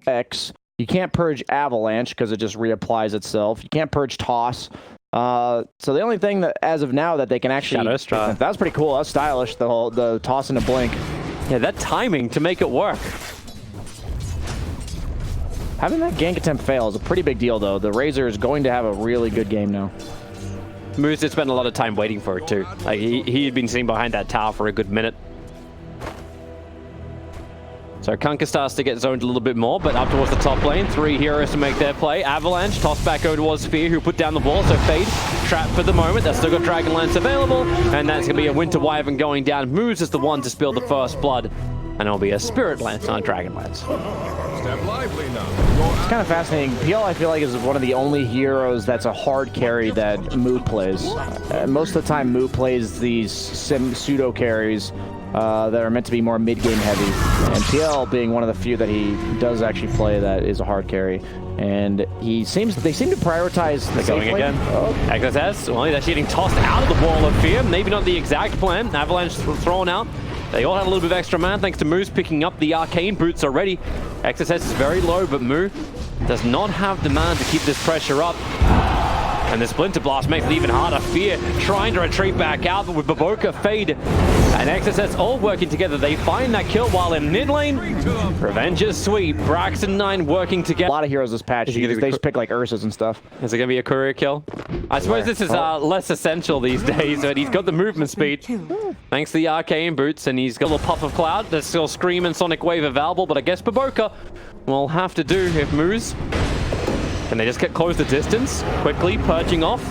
X. You can't purge Avalanche because it just reapplies itself. You can't purge Toss. So the only thing that, as of now, that they can actually... That was pretty cool. That was stylish, the Toss and a Blink. Yeah, that timing to make it work. Having that gank attempt fail is a pretty big deal, though. The Razor is going to have a really good game now. Moose did spend a lot of time waiting for it, too. Like, he had been sitting behind that tower for a good minute. So Kunkka starts to get zoned a little bit more, but up towards the top lane, 3 heroes to make their play. Avalanche, toss back over towards Sphere, who put down the wall, so Fade trapped for the moment. They've still got Dragonlance available, and that's going to be a Winter Wyvern going down. Moose is the one to spill the first blood, and it'll be a Spirit Lance, not a Dragonlance. Step lively now. It's kind of fascinating. PL, I feel like, is one of the only heroes that's a hard carry that Moo plays. Most of the time, Moo plays these pseudo carries that are meant to be more mid-game heavy. And PL being one of the few that he does actually play that is a hard carry. And they seem to prioritize the going again. Oh. XSS, well, he's actually getting tossed out of the Wall of Fear. Maybe not the exact plan. Avalanche thrown out. They all have a little bit of extra mana thanks to Moose picking up the Arcane Boots already. XSS is very low, but Moo does not have the mana to keep this pressure up. And the Splinter Blast makes it even harder. Fear trying to retreat back out, but with Baboka, Fade, and XSS all working together, they find that kill while in mid lane. Revenge is sweet. Braxton 9 working together. A lot of heroes this patch. They just pick like Ursas and stuff. Is it going to be a courier kill? I suppose this is less essential these days, but he's got the movement speed. Thanks to the Arcane Boots, and he's got a little Puff of Cloud. There's still Scream and Sonic Wave available, but I guess Baboka will have to do if Moose. And they just close the distance, quickly purging off.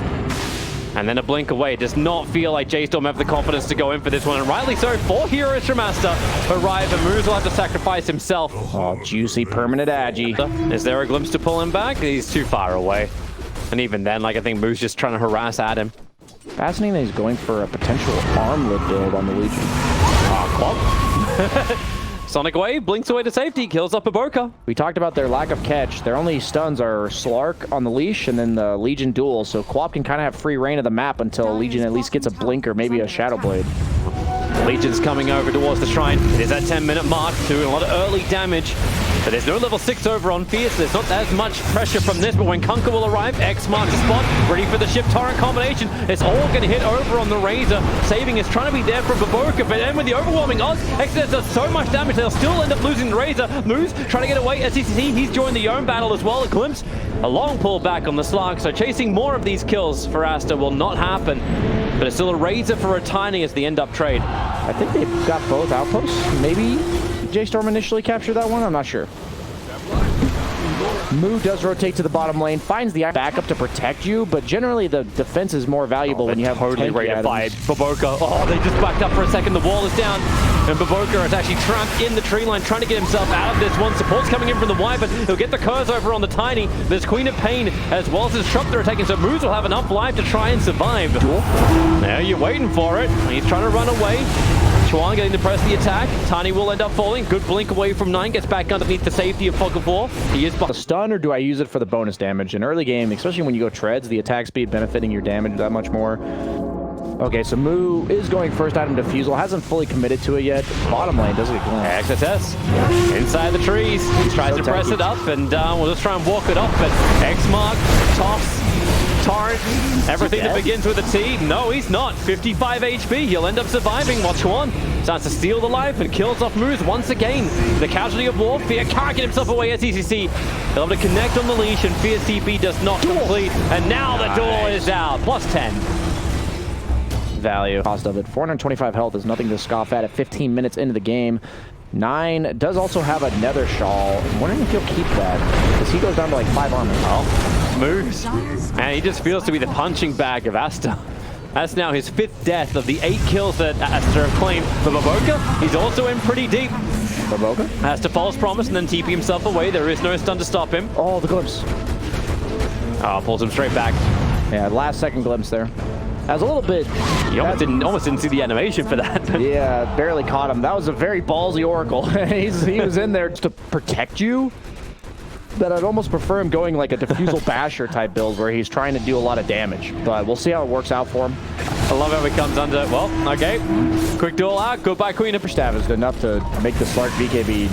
And then a blink away. Does not feel like J.Storm have the confidence to go in for this one. And rightly so, 4 heroes from Aster arrive, and Moose will have to sacrifice himself. Oh, juicy permanent Agi. Is there a glimpse to pull him back? He's too far away. And even then, like, I think Moose just trying to harass Adam. Fascinating that he's going for a potential armlet build on the Legion. Sonic Wave blinks away to safety, kills up Baboka. We talked about their lack of catch. Their only stuns are Slark on the leash and then the Legion duel, so Quap can kind of have free reign of the map until Legion at least gets a blink or maybe a Shadow Blade. Legion's coming over towards the shrine. It is that 10-minute mark, doing a lot of early damage. But there's no level 6 over on Fierce. There's not as much pressure from this, but when Kunkka will arrive, X marks the spot, ready for the Shift Torrent combination. It's all going to hit over on the Razor. Saving is trying to be there from Baboka, but then with the overwhelming odds, XS does so much damage, they'll still end up losing the Razor. Moose trying to get away. As you see, he's joined the Yone battle as well. A glimpse, a long pull back on the Slark, so chasing more of these kills for Aster will not happen. But it's still a Razor for a Tiny as the end-up trade. I think they've got both outposts. Maybe J.Storm initially captured that one, I'm not sure. Moo does rotate to the bottom lane, finds the backup to protect you, but generally the defense is more valuable when you have totally ready to fight. Baboka, oh, they just backed up for a second. The wall is down, and Baboka is actually trapped in the tree line, trying to get himself out of this one. Support's coming in from the Wyvern. He'll get the curse over on the Tiny. There's Queen of Pain as well as his Disruptor attacking, so Moose will have enough life to try and survive. Now you're waiting for it. He's trying to run away. Chuan getting to press the attack. Tiny will end up falling. Good blink away from 9. Gets back underneath the safety of Fog of War. He is behind. A stun, or do I use it for the bonus damage? In early game, especially when you go treads, the attack speed benefiting your damage that much more. Okay, so Moo is going first item Defusal. Hasn't fully committed to it yet. Bottom lane does get glimpsed. XSS inside the trees. He tries to press it up, and we'll just try and walk it off. But X-Mark, Toss, Torrent, everything that begins with a T. No, he's not. 55 HP. He'll end up surviving while Chuan starts to steal the life and kills off Moose once again. The casualty of war. Fear can't get himself away as ECC. He'll have to connect on the leash, and Fear CP does not complete. And now the door is out. Plus 10. Value. Cost of it. 425 health is nothing to scoff at 15 minutes into the game. 9 does also have a Nether Shawl. I'm wondering if he'll keep that, because he goes down to like 5 armor. Oh, Moose. And he just feels to be the punching bag of Aster. That's now his 5th death of the 8 kills that Aster have claimed. For Baboka, he's also in pretty deep. Baboka? Has to false promise and then TP himself away. There is no stun to stop him. Oh, the glimpse. Oh, pulls him straight back. Yeah, last second glimpse there. That was a little bit... You almost didn't see the animation for that. Yeah, barely caught him. That was a very ballsy Oracle. He was in there to protect you. But I'd almost prefer him going like a Diffusal Basher type build where he's trying to do a lot of damage. But we'll see how it works out for him. I love how he comes under... Well, okay. Quick duel out. Goodbye, Queen of... Staff is enough to make the Slark BKB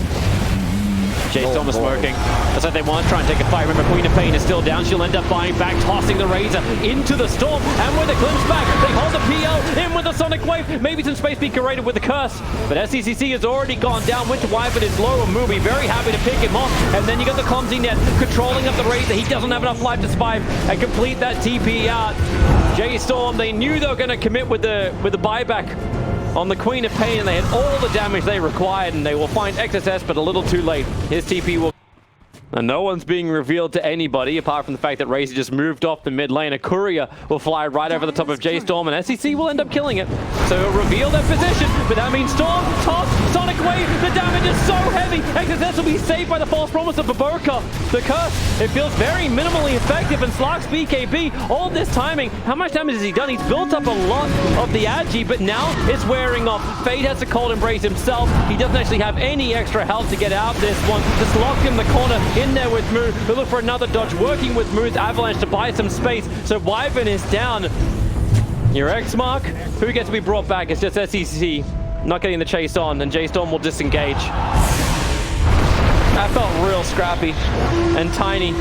J.Storm is smoking. That's what they want, try and take a fight. Remember, Queen of Pain is still down. She'll end up buying back, tossing the Razor into the Storm. And with a glimpse back, they hold the PL in with the Sonic Wave. Maybe some space be created with the Curse. But SCCC has already gone down. Winter Wyvern is low and Movie very happy to pick him off. And then you got the Clumsy Net controlling up the Razor. He doesn't have enough life to survive and complete that TP out. J.Storm, they knew they were going to commit with the buyback on the Queen of Pain, and they had all the damage they required, and they will find XSS, but a little too late. His TP will... And no one's being revealed to anybody, apart from the fact that Razor just moved off the mid lane. A courier will fly right over the top of J.Storm, and SEC will end up killing it. So he'll reveal their position, but that means Storm, toss, Sonic Wave, the damage is so heavy. XSS will be saved by the false promise of Baboka. The Curse, it feels very minimally effective, and Slark's BKB, all this timing, how much damage has he done? He's built up a lot of the Agi, but now it's wearing off. Fade has a cold embrace himself. He doesn't actually have any extra health to get out this one. Just locked in the corner, in there with Moo. He'll look for another dodge, working with Moo's Avalanche to buy some space. So Wyvern is down. Your X mark, who gets to be brought back? It's just SEC not getting the chase on, and J.Storm will disengage. That felt real scrappy. And Tiny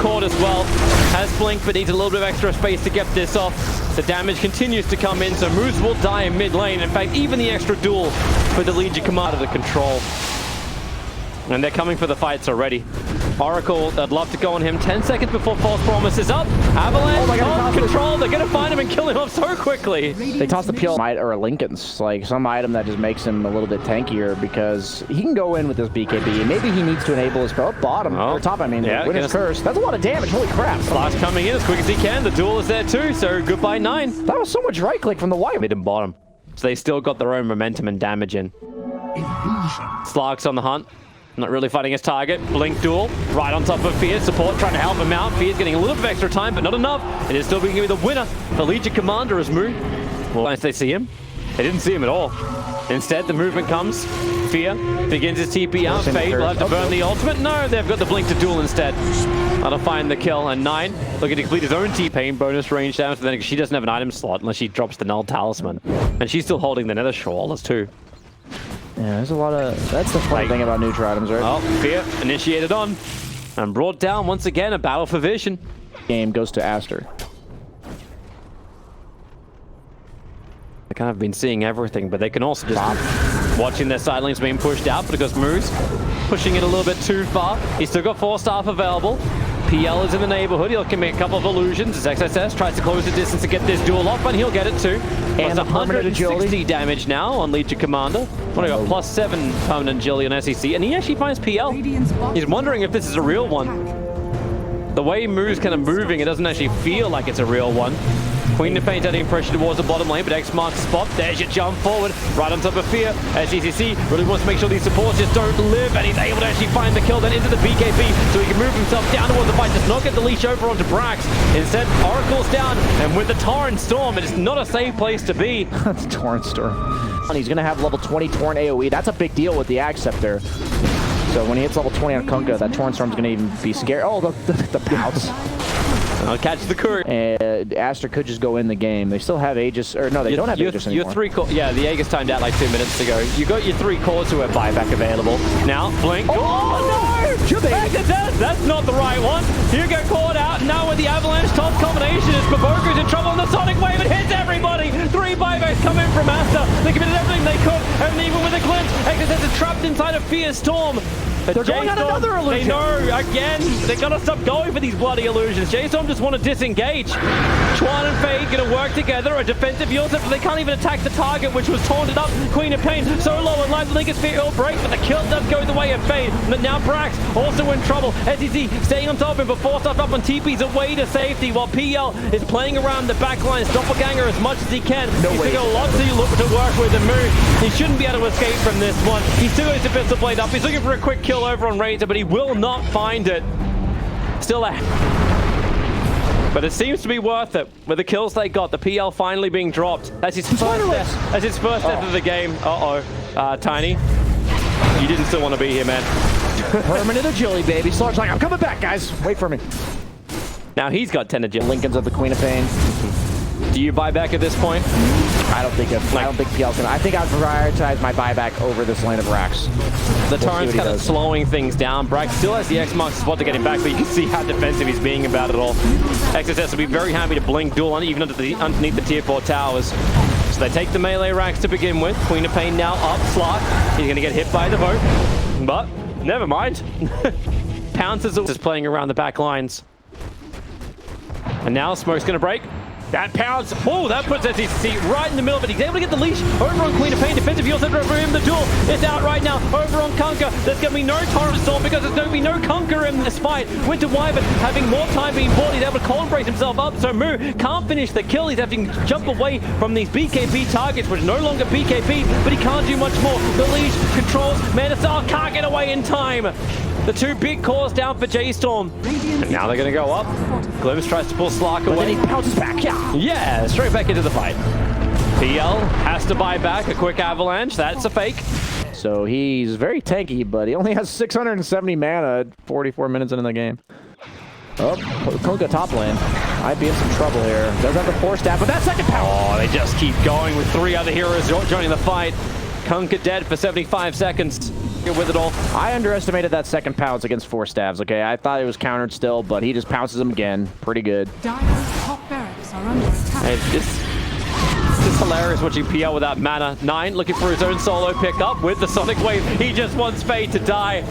caught as well. Has Blink, but needs a little bit of extra space to get this off. The damage continues to come in, so Moose will die in mid lane. In fact, even the extra duel for the Legion come out of the control. And they're coming for the fights already. Oracle, I'd love to go on him 10 seconds before False Promise is up. Avalanche on control. They're going to find him and kill him off so quickly. They toss the PL or Lincoln's, like some item that just makes him a little bit tankier, because he can go in with this BKB. Maybe he needs to enable his bottom, or top, I mean, Winter's Curse. That's a lot of damage, holy crap. Last coming in as quick as he can. The duel is there too, so goodbye 9. That was so much right click from the Wyvern. Mid and bottom. So they still got their own momentum and damage in. Slark's on the hunt. Not really fighting his target. Blink duel right on top of Fierce. Support trying to help him out. Fierce getting a little bit of extra time, but not enough. It is still being the winner. The Legion Commander is Moo. Well, once they see him, they didn't see him at all. Instead, the movement comes. Fear begins his TP out. Fade will have to burn the ultimate. No, they've got the Blink to duel instead. That'll find the kill. And 9 looking to complete his own T-Pain bonus range damage. But then she doesn't have an item slot unless she drops the Null Talisman. And she's still holding the Nether Shawlers too. Yeah, there's a lot of... That's the funny thing about neutral items, right? Oh, Fear initiated on. And brought down once again. A battle for vision. Game goes to Aster. They kind of been seeing everything, but they can also just watching their side lanes being pushed out because Moose pushing it a little bit too far. He's still got 4 staff available. PL is in the neighborhood. He'll commit a couple of illusions as XSS tries to close the distance to get this duel off, and he'll get it too. And 160 damage now on Legion Commander. What I got? +7 permanent agility on SEC, and he actually finds PL. He's wondering if this is a real one. The way Moo's kind of moving, it doesn't actually feel like it's a real one. Queen of Pain's adding pressure towards the bottom lane, but X marks the spot. There's your jump forward, right on top of Fear. SGCC really wants to make sure these supports just don't live, and he's able to actually find the kill, then into the BKB, so he can move himself down towards the fight, just not get the leash over onto Brax. Instead, Oracle's down, and with the Torrent Storm, it is not a safe place to be. That's Torrent Storm. And he's going to have level 20 Torrent AoE. That's a big deal with the Ag Scepter. So when he hits level 20 on Kunkka, that Torrent Storm's going to even be scared. Oh, the pounce. I'll catch the courier. And Aster could just go in the game. They still have Aegis, or no, they don't have Aegis anymore. Your 3 core, yeah, the Aegis timed out like 2 minutes ago. You got your 3 cores who have buyback available. Now, Blink. Oh no! That's not the right one. You get caught out. Now with the Avalanche top combination, is Baboku's in trouble, and the Sonic Wave, it hits everybody. 3 buybacks come in from Aster. They committed everything they could, and even with a glimpse, XSS is trapped inside a Fierce Storm. They're going on another illusion. They know, again, they gotta stop going for these bloody illusions. J.Storm just want to disengage. Chuan and Fade gonna work together, a defensive yield, but they can't even attack the target, which was taunted up. Queen of Pain so low in life, the Lincoln's Fear will break, but the kill does go the way of Fade. But now Brax also in trouble. SEC staying on top of him, but forced up on TP's away to safety, while PL is playing around the back line, Doppelganger as much as he can. He's got a lot to work with and move. He shouldn't be able to escape from this one. He still has the pistol blade up. He's looking for a quick kill over on Razor, but he will not find it. Still a... But it seems to be worth it. With the kills they got, the PL finally being dropped. That's his first death. That's his first death of the game. Tiny. You didn't still want to be here, man. Permanent agility, baby. Slark's like, I'm coming back, guys. Wait for me. Now he's got 10 agility. Lincoln's of the Queen of Pain. Do you buy back at this point? I don't think PL's gonna. I think I'd prioritize my buyback over this lane of Rax. The torrent's kind of slowing things down. Brax still has the X marks spot to get him back, but you can see how defensive he's being about it all. XSS will be very happy to blink duel even underneath the tier 4 towers. So they take the melee Rax to begin with. Queen of Pain now up. Slark, he's going to get hit by the boat, but never mind. Pounces is playing around the back lines. And now Smoke's going to break. That Pounce, oh, that puts SEC right in the middle of it. He's able to get the leash over on Queen of Pain. Defensive heals over him. The duel is out right now. Over on Kunkka. There's going to be no Torrent Storm because there's going to be no Kunkka in this fight. Winter Wyvern having more time being bought. He's able to cold brace himself up. So Moo can't finish the kill. He's having to jump away from these BKB targets, which are no longer BKB, but he can't do much more. The leash controls Manasar, can't get away in time. The two big cores down for J.Storm. And now they're going to go up. Glimpse tries to pull Slark away. But then he pounces back, Yeah, straight back into the fight. PL has to buy back a quick avalanche. That's a fake. So he's very tanky, but he only has 670 mana at 44 minutes into the game. Oh, Kunkka top lane. Might be in some trouble here. Does have the force stab, but that second power. Oh, they just keep going with 3 other heroes joining the fight. Kunkka dead for 75 seconds. With it all. I underestimated that second pounce against 4 stabs, okay? I thought it was countered still, but he just pounces him again. Pretty good. Dire's top barracks are under attack. It's just hilarious watching PL without mana. 9 looking for his own solo pickup with the Sonic Wave. He just wants Fade to die.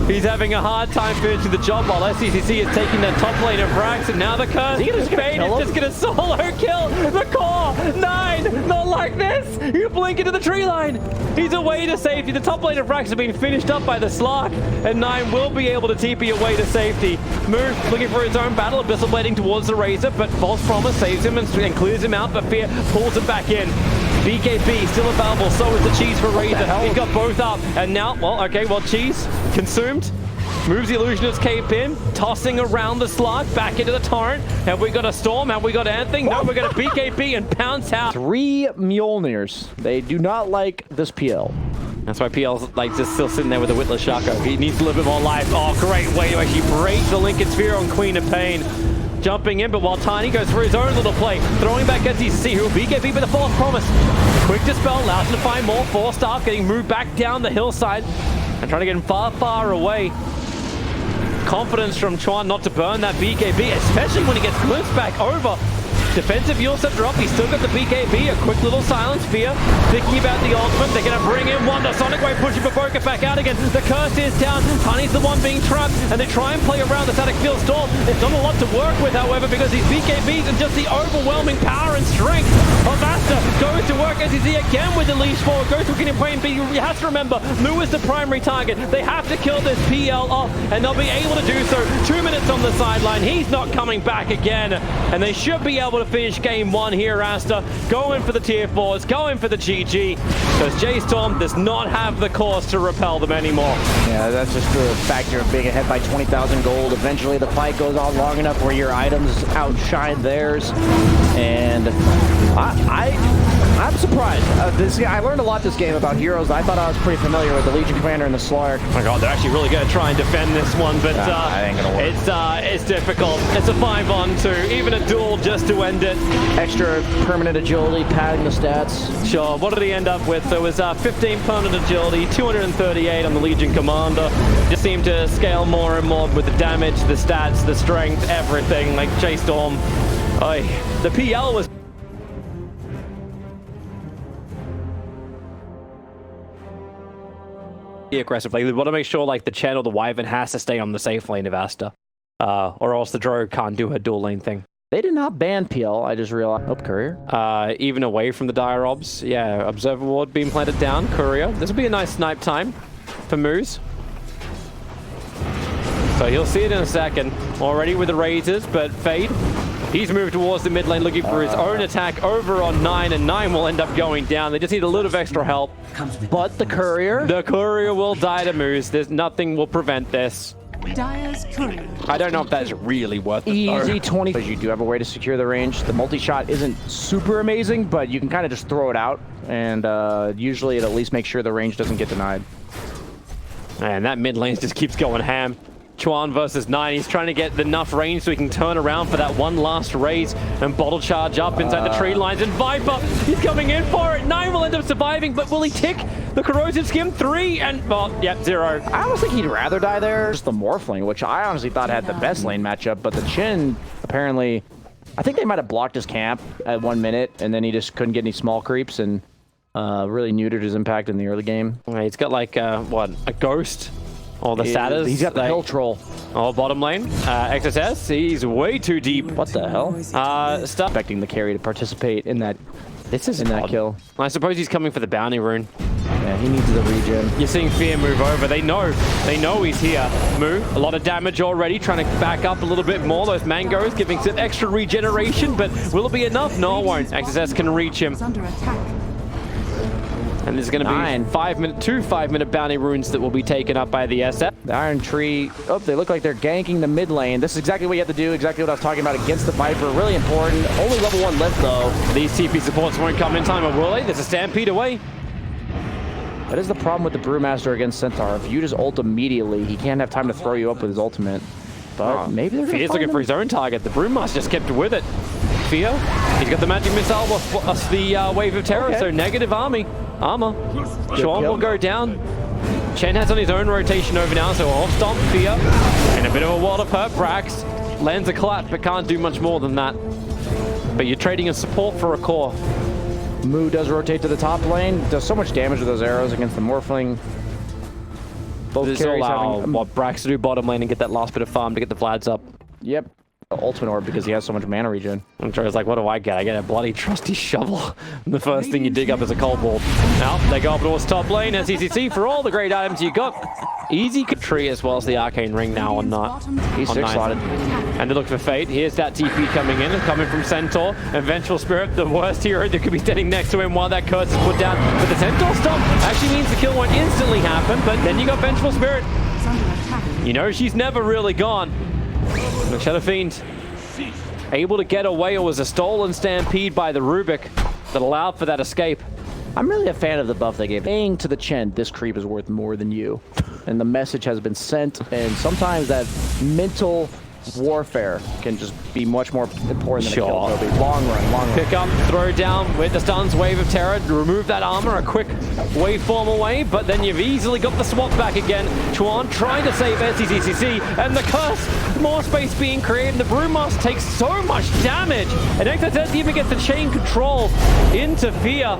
He's having a hard time finishing the job while SCCC is taking that top lane of Rax, and now the curse. Fade is just going to solo kill the core. 9, not like this. You blink into the tree line. He's away to safety. The top lane of Rax has been finished up by the Slark, and 9 will be able to TP away to safety. Moo looking for his own battle, Abyssal blading towards the Razor, but False Promise saves him and clears him out, but Fear pulls him back in. BKB still available, so is the Cheese for Razor. He's got both up, and now, well, Cheese consumed. Moves the Illusionist's cape in, tossing around the Slark, back into the Torrent. Have we got a Storm? Have we got anything? No, we're going to BKB and pounce out. 3 Mjolnirs. They do not like this PL. That's why PL's like just still sitting there with a Witless Shaco. He needs a little bit more life. Oh, great way to actually break the Lincoln Sphere on Queen of Pain. Jumping in, but while Tiny goes for his own little play, throwing back SCC, who will BKB with a False Promise. Quick Dispel allows him to find more. 4 staff getting moved back down the hillside and trying to get him far, far away. Confidence from Chuan not to burn that BKB, especially when he gets glimpsed back over. Defensive Yule Scepter up, he's still got the BKB, a quick little silence, Fear thinking about the ultimate. They're going to bring in Wonder, Sonic Wave pushing for Boca back out again. The curse is down, Honey's the one being trapped, and they try and play around the static field storm. It's not a lot to work with, however, because these BKBs and just the overwhelming power and strength of Aster goes to work as he again with the leash forward, goes to Queen of Pain, but you have to remember, Moo is the primary target. They have to kill this PL off, and they'll be able to do so. 2 minutes on the sideline, he's not coming back again, and they should be able to finish game 1 here, Aster. Going for the tier 4s, going for the GG. Because J.Storm does not have the course to repel them anymore. Yeah, that's just the factor of being ahead by 20,000 gold. Eventually the fight goes on long enough where your items outshine theirs. And I'm surprised. I learned a lot this game about heroes. I thought I was pretty familiar with the Legion Commander and the Slark. Oh my god, they're actually really going to try and defend this one, but ain't gonna work. It's difficult. It's a 5-on-2, even a duel just to end it. Extra permanent agility, padding the stats. Sure, what did he end up with? So it was 15 permanent agility, 238 on the Legion Commander. Just seemed to scale more and more with the damage, the stats, the strength, everything. Like J.Storm, the PL was aggressively. We want to make sure like the channel, the Wyvern has to stay on the safe lane of Aster, or else the Drogue can't do her dual lane thing. They did not ban PL, I just realized. Oh, Courier. Even away from the Dire Obs. Yeah, Observer Ward being planted down. Courier. This will be a nice snipe time for Moose. So he'll see it in a second. Already with the Razors, but Fade, he's moved towards the mid lane looking for his own attack over on 9, and 9 will end up going down. They just need a little of extra help. But the Courier? The Courier will die to Moose. There's nothing will prevent this. Dire's Courier. I don't know if that's really worth it. Easy 20. Because you do have a way to secure the range. The multi-shot isn't super amazing, but you can kind of just throw it out, and usually it at least makes sure the range doesn't get denied. And that mid lane just keeps going ham. Chuan versus 9. He's trying to get enough range so he can turn around for that one last raise and bottle charge up inside the tree lines. And Viper, he's coming in for it. 9 will end up surviving, but will he tick the corrosive skim? 3 and, well, yeah, 0. I almost think he'd rather die there. Just the Morphling, which I honestly thought had the best lane matchup, but the Chin, apparently, I think they might have blocked his camp at 1 minute, and then he just couldn't get any small creeps, and really neutered his impact in the early game. He's got like, what, a ghost? Or the Satyrs? He's got the hill troll. Oh, bottom lane. XSS, he's way too deep. What the hell? Stuff. Expecting the carry to participate in that that kill. I suppose he's coming for the bounty rune. Yeah, he needs the regen. You're seeing Fear move over. They know he's here. Move. A lot of damage already, trying to back up a little bit more. Those mangoes giving some extra regeneration, but will it be enough? No, it won't. XSS can reach him. Under attack. And there's going to be 2 5-minute bounty runes that will be taken up by the SF. The Iron Tree, oh, they look like they're ganking the mid lane. This is exactly what you have to do, exactly what I was talking about against the Viper. Really important. Only level 1 left, though. These TP supports won't come in time, or will they? There's a stampede away. That is the problem with the Brewmaster against Centaur. If you just ult immediately, he can't have time to throw you up with his ultimate. But maybe they're going to looking for his own target. The Brewmaster just kept with it. Fear, he's got the magic missile plus the wave of terror, so negative armor. Sean will go down. Chen has on his own rotation over now, so off stomp Fear. And a bit of a world of hurt. Brax lands a collapse, but can't do much more than that. But you're trading a support for a core. Moo does rotate to the top lane. Does so much damage with those arrows against the Morphling. Both carries having what Brax to do bottom lane and get that last bit of farm to get the Vlads up. Yep. Ultimate orb because he has so much mana regen. I'm sure it's like, what do I get? I get a bloody trusty shovel. The first thing you dig up is a cold ball. Now they go up towards top lane. SCCC for all the great items you got. Easy tree as well as the arcane ring now on that. He's 6 slotted. And they look for Fate. Here's that TP coming in, coming from Centaur. And Vengeful Spirit, the worst hero that could be standing next to him while that curse is put down. But the Centaur stomp actually means the kill won't instantly happen. But then you got Vengeful Spirit. You know she's never really gone. Shadow Fiend able to get away. It was a stolen stampede by the Rubik that allowed for that escape. I'm really a fan of the buff they gave. Saying to the Chen, this creep is worth more than you. And the message has been sent, and sometimes that mental warfare can just be much more important than a kill. Long run. Pick up, throw down with the stuns, wave of terror, remove that armor, a quick waveform away, but then you've easily got the swap back again. Chuan trying to save SCCC, and the curse, more space being created, and the Brewmaster takes so much damage, and XSS even gets the chain control into Fear.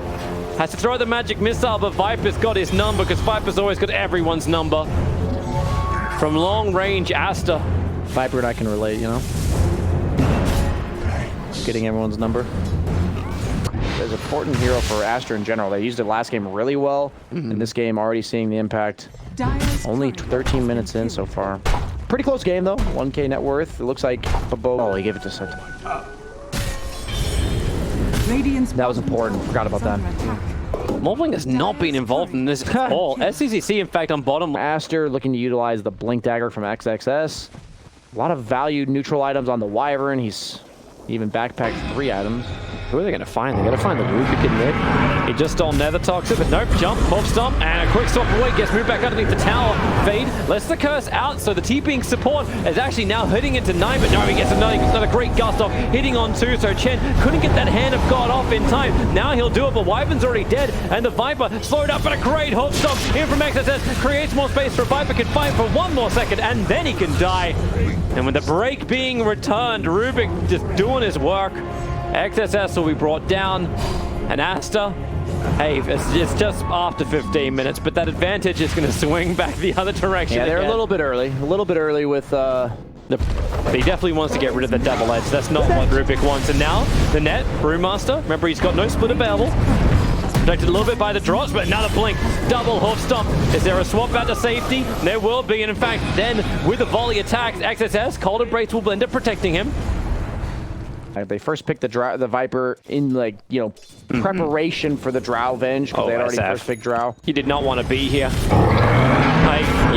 Has to throw the magic missile, but Viper's got his number, because Viper's always got everyone's number. From long range, Aster. Viper and I can relate, you know? Getting everyone's number. There's an important hero for Aster in general. They used it last game really well. In this game, already seeing the impact. Only 13 minutes in so far. Pretty close game, though. 1K net worth. It looks like Bobo. Oh, he gave it to Centaur. That was important. Forgot about that. Morphling has not been involved in this at all. SCCC, in fact, on bottom. Aster looking to utilize the Blink Dagger from XXS. A lot of valued neutral items on the Wyvern. He's even backpacked 3 items. Who are they going to find? They're going to find the Rubik in mid. He just stole Nether Toxic, but nope. Jump, pop stomp, and a quick swap away. Gets moved back underneath the tower. Fade lets the curse out, so the TPing support is actually now hitting into 9, but no, he gets another great gust off, hitting on 2, so Chen couldn't get that Hand of God off in time. Now he'll do it, but Wyvern's already dead, and the Viper slowed up, but a great hook stomp in from XSS creates more space for Viper, can fight for 1 more second, and then he can die. And with the break being returned, Rubik just doing his work. XSS will be brought down, and Aster, hey, it's just after 15 minutes, but that advantage is going to swing back the other direction. Yeah, they're a little bit early with he definitely wants to get rid of the double edge. That's not what Rubik wants. And now the net, Brewmaster, remember he's got no split available. Protected a little bit by the drops, but another blink, double hoof stomp. Is there a swap out to safety? There will be, and in fact, then with the volley attacks, XSS, Cold Embrace will end up protecting him. They first picked the Viper in, like, you know, preparation for the Drow Venge, because they had already first picked Drow. He did not want to be here.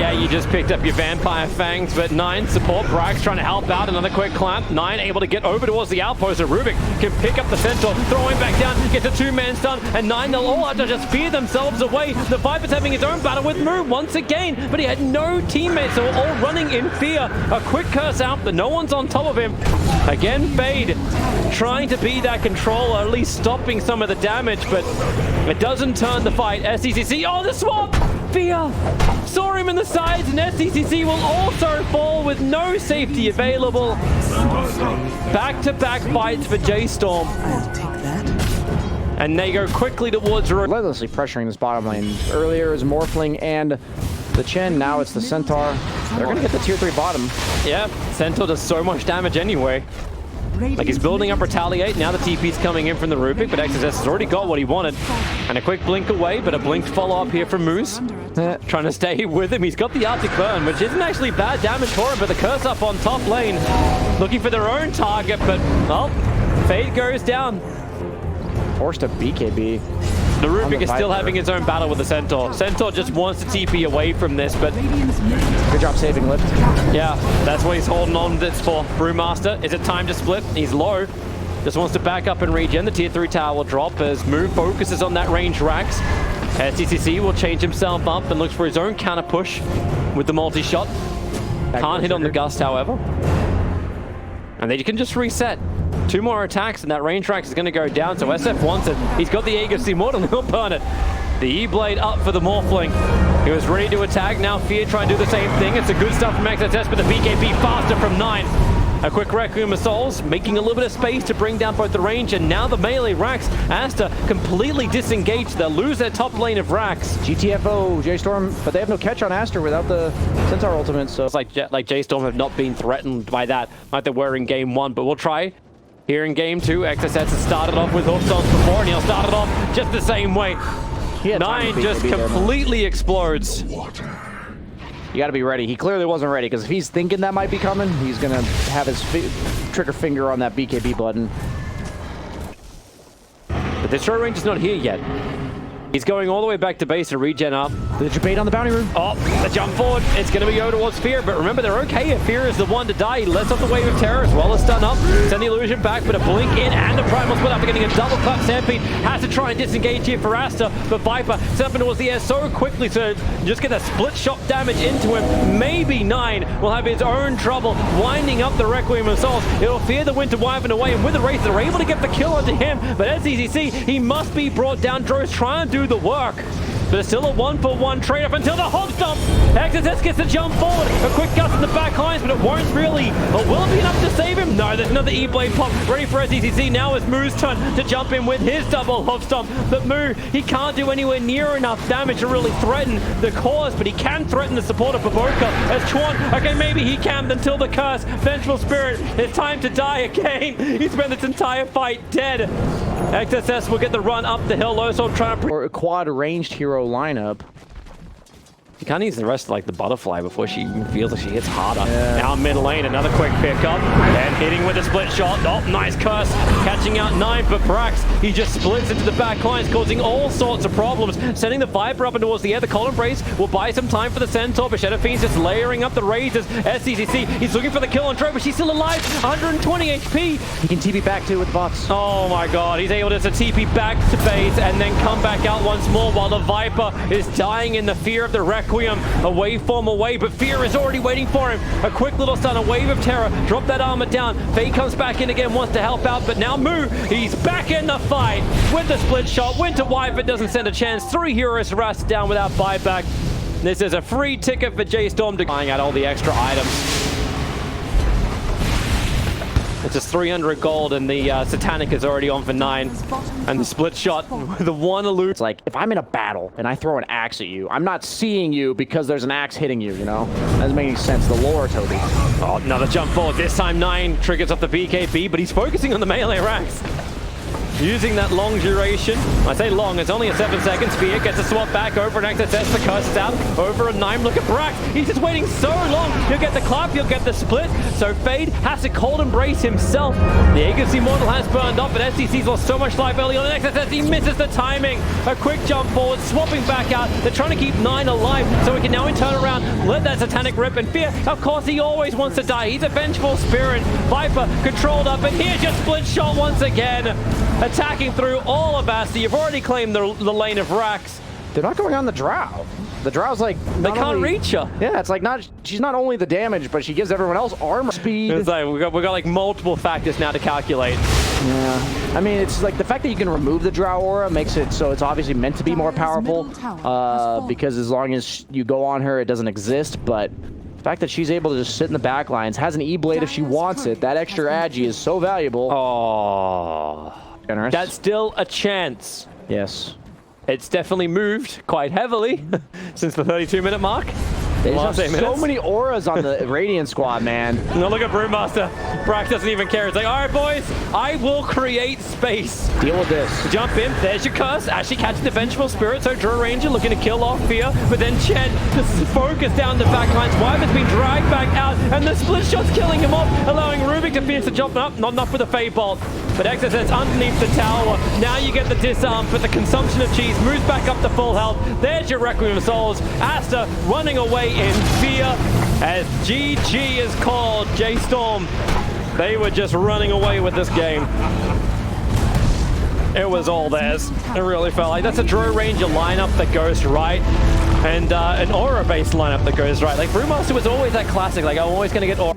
Yeah, you just picked up your Vampire Fangs, but 9 support. Brax trying to help out. Another quick clamp. 9 able to get over towards the outpost. So Rubik can pick up the Centaur, throw him back down, gets a 2-man stun, and 9, they'll all have to just fear themselves away. The Viper's having his own battle with Moo once again, but he had no teammates, so all running in fear. A quick curse out, but no one's on top of him. Again, Fade trying to be that controller, at least stopping some of the damage, but it doesn't turn the fight. SCCC, oh, the swap! Fear saw him in the sides, and SCCC will also fall with no safety available. Back-to-back fights for J.Storm. And they go quickly towards... Relentlessly pressuring this bottom lane. Earlier it was Morphling and the Chen, now it's the Centaur. They're going to get the tier 3 bottom. Yeah, Centaur does so much damage anyway. Like, he's building up Retaliate. Now the TP's coming in from the Rubik, but XSS has already got what he wanted. And a quick blink away, but a blinked follow-up here from Moose. Trying to stay with him. He's got the Arctic Burn, which isn't actually bad damage for him, but the curse up on top lane. Looking for their own target, but, well, Fade goes down. Forced a BKB. The Rubik is still having his own battle with the Centaur. Centaur just wants to TP away from this, but... Good job saving Lift. Yeah, that's what he's holding on this for. Brewmaster, is it time to split? He's low. Just wants to back up and regen. The tier 3 tower will drop as Move focuses on that range Rax. SCCC will change himself up and looks for his own counter push with the multi-shot. Can't hit on the Gust, however. And they can just reset. 2 more attacks and that range Rax is going to go down, so SF wants it. He's got the Aegis Immortal, he'll burn it. The E-Blade up for the Morphling. He was ready to attack, now Fear trying to do the same thing. It's a good stuff from XSS, but the BKB faster from 9. A quick Requiem of Souls, making a little bit of space to bring down both the range and now the melee Rax. Aster completely disengaged. They'll lose their top lane of Rax. GTFO, J.Storm, but they have no catch on Aster without the Centaur ultimate, so... It's like J.Storm have not been threatened by that, like they were in game 1, but we'll try. Here in game 2, XSS has started off with Hoofstones before, and he'll start it off just the same way. 9 just completely explodes. You got to be ready. He clearly wasn't ready, because if he's thinking that might be coming, he's going to have his trigger finger on that BKB button. But the short range is not here yet. He's going all the way back to base to regen up. The debate on the bounty room. Oh, the jump forward. It's going to be go towards Fear, but remember, they're okay if Fear is the one to die. He lets off the wave of terror as well as stun up. Send the illusion back, but a blink in and a primal split after getting a double clap. Stampede has to try and disengage here for Aster, but Viper set up towards the air so quickly, so just get a split shot damage into him. Maybe 9 will have his own trouble winding up the Requiem of Souls. It'll Fear the Winter Wyvern away, and with the race, they're able to get the kill onto him, but SCCC, he must be brought down. Dro's trying to do the work. But it's still a 1-for-1 trade-off until the hog stomp. XSS gets to jump forward. A quick gust in the back lines, but it won't really. But will it be enough to save him? No, there's another E-Blade pop ready for SCCC. Now it's Moo's turn to jump in with his double hog stomp. But Moo, he can't do anywhere near enough damage to really threaten the cause, but he can threaten the support of Baboka. As Chuan, okay, maybe he camped until the curse. Vengeful Spirit, it's time to die again. He spent this entire fight dead. XSS will get the run up the hill. Losol trying to... Or a quad ranged hero lineup. She kind of needs the rest of like the butterfly before she even feels like she hits harder. Yeah. Now mid lane, another quick pickup. And hitting with a split shot. Oh, nice curse. Catching out 9 for Brax. He just splits into the back lines, causing all sorts of problems. Sending the Viper up and towards the air. The Column Brace will buy some time for the Centaur, but Shadow Fiend's just layering up the raises. SCCC, he's looking for the kill on Tro, but she's still alive. 120 HP. He can TP back too with the bots. Oh my god, he's able to TP back to base and then come back out once more while the Viper is dying in the fear of the Requiem. A waveform away, but Fear is already waiting for him. A quick little stun, a wave of terror. Drop that armor down. Faye comes back in again, wants to help out, but now Moo, he's back in the fight with the split shot. Winter Wyvern doesn't stand a chance. 3 heroes harassed down without buyback. This is a free ticket for J.Storm to buying out all the extra items. It's just 300 gold, and the Satanic is already on for 9. And the split shot with the one elude. It's like, if I'm in a battle and I throw an axe at you, I'm not seeing you because there's an axe hitting you, you know? That doesn't make any sense. The lore, Toby. Oh, another jump forward. This time 9 triggers off the BKB, but he's focusing on the melee racks. using that long duration. I say long, it's only a 7 seconds. Fear gets a swap back over an XSS. The curse is out. Over a 9. Look at Brax. He's just waiting so long. He'll get the clap, he'll get the split. So Fade has to cold embrace himself. The Aegis Immortal has burned off, but SDC's lost so much life early on. And XSS, he misses the timing. A quick jump forward, swapping back out. They're trying to keep 9 alive, so he can now turn around, let that Satanic rip, and Fear, of course, he always wants to die. He's a vengeful spirit. Viper controlled up, and here's just split shot once again. Attacking through all of Aster. You've already claimed the lane of Rax. They're not going on the Drow. The Drow's like... They can't reach her. Yeah, it's like not... She's not only the damage, but she gives everyone else armor speed. It's like, we've got like multiple factors now to calculate. Yeah. I mean, it's like the fact that you can remove the Drow aura makes it so it's obviously meant to be more powerful. Because as long as you go on her, it doesn't exist. But the fact that she's able to just sit in the back lines, has an E-Blade if she wants it, that extra agi is so valuable. Oh. Generous. That's still a chance. Yes. It's definitely moved quite heavily since the 32-minute mark. They just have so many auras on the Radiant squad, man. No, look at Brewmaster. Brax doesn't even care. It's like, all right, boys, I will create space. Deal with this. Jump in. There's your curse. Actually catches the Vengeful Spirit. So Draw Ranger looking to kill off Fear. But then Chen just focused down the back lines. Wyvern's been dragged back out. And the split shot's killing him off, allowing Rubik to finish the jump up. Not enough with the Fade Bolt. But XSS underneath the tower. Now you get the disarm, but the consumption of cheese moves back up to full health. There's your Requiem of Souls. Aster running away in fear as GG is called. J.Storm, they were just running away with this game. It was all theirs. It really felt like that's a Draw Ranger lineup that goes right. And an Aura-based lineup that goes right. Like, Brewmaster was always that classic, like, I'm always going to get Aura.